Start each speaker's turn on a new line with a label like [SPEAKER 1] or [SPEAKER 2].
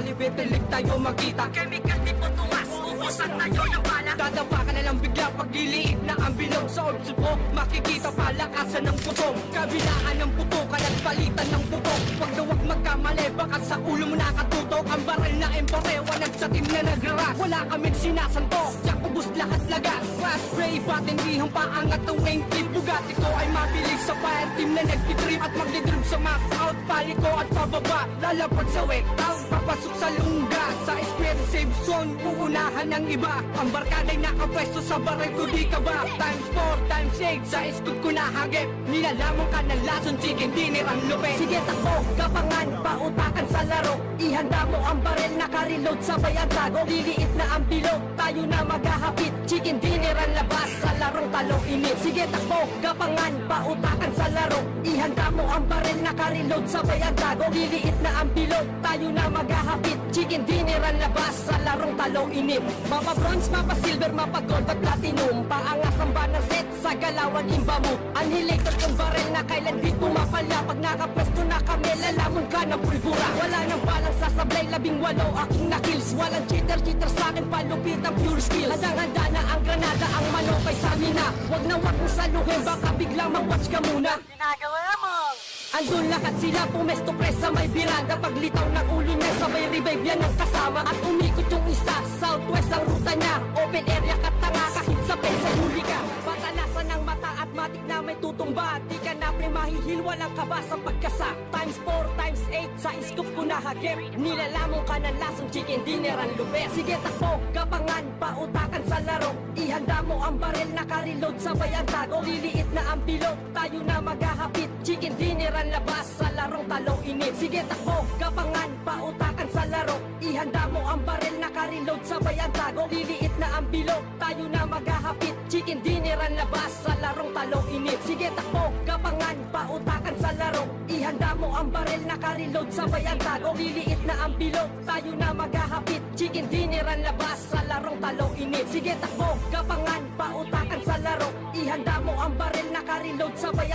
[SPEAKER 1] Bitilig tayo magkita, chemical di po tuwas, ubusan tayo ng bala. Dadapa ka na lang bigla pag liliit na ang bilog. Sa obsubo, makikita palakasan ng putong. Kabilaan ng putukan at palitan ng bubong. Pag dawag magkamali, baka sa ulo mo nakatutok. Ang baril na emporewa, nagsatim na nagraras. Wala kaming sinasantok, tsak ubus lahat lagas. Fast spray, batindihang paangat ang wing clip. Bugatti ko ay mabilis sa fire team na nagtitrip. At magdidrib sa mass out, paliko at pababa. Lalapag sa wake out, papasok sa lungga. Sa spirit safe zone, uunahan ng iba. Ang barkada'y nakapwesto sa baril ko, di ka ba? Times 4, times 8, sa scoop ko nahagip. Nilalamang ka ng lason, chicken dinner ang lupe. Sige takbo, kapangan, pautakan sa laro. Ihanda mo ang baril, naka-reload, sabay ang tago. Liliit na ang bilog, tayo na maghahapit. Chicken dinner ang labas, sa larong talong init. Sige takbo, kapangan, pautakan sa laro. Ihanda mo ang baril, naka-reload, sabay ang tago. Liliit na ang bilog, tayo na maghahapit. Chicken dinner ang labas, sa larong talong init. Mapa bronze, mapa silver, mapa gold at platinum. Paangas ang banang set, sa galawan imba mo. Annihilator yung baril na kailan di pumapala. Pag nakapwesto na kami, lalamon ka ng pulbura. Wala nang balang sasablay, 18 aking nakills. Walang cheater sa akin, palupit ang pure skills. Handang-handa na ang granada, ang manokay sa amin na. Wag na wag mo saluhin, baka biglang mag-watch ka muna.
[SPEAKER 2] Ginagawa mo!
[SPEAKER 1] Andun lahat sila, pumesto press sa may biranda. Paglitaw ng ulo niya, sabay revive yan ang kasama. At umikot yung isa, southwest ang ruta niya. Open area katanga, kahit sa pensa huli ka. Patalasan ng mata at matik na may tutumba. Di ka na pre-mahihil, walang kaba sa pagkasa. Times 4, times 8, sa scoop ko nahagip. Nilalamong ka ng lasong chicken dinner ang lupe. Sige takbo, kapangan, pautakan sa laro. Ihanda mo ang baril, naka-reload, sabay ang tago. Liliit na ang bilog, tayo na maghahapit. Chicken dinner ang labas, sa larong talong init. Sige takbo, kapangan, pautakan sa laro. Ihanda mo ang baril, naka-reload, sabay ang tago. Liliit na ang bilog, tayo na maghahapit. Chicken dinner ang labas, sa larong talong init. Sige takbo, kapangan, pautakan sa laro. Ihanda mo ang baril, naka-reload, sabay ang tago. Liliit na ang bilog, tayo na maghahapit. Chicken dinner ang labas, sa larong talong init. Sige takbo, kapangan, pautakan sa laro. Ihanda mo ang baril, naka-reload, sabay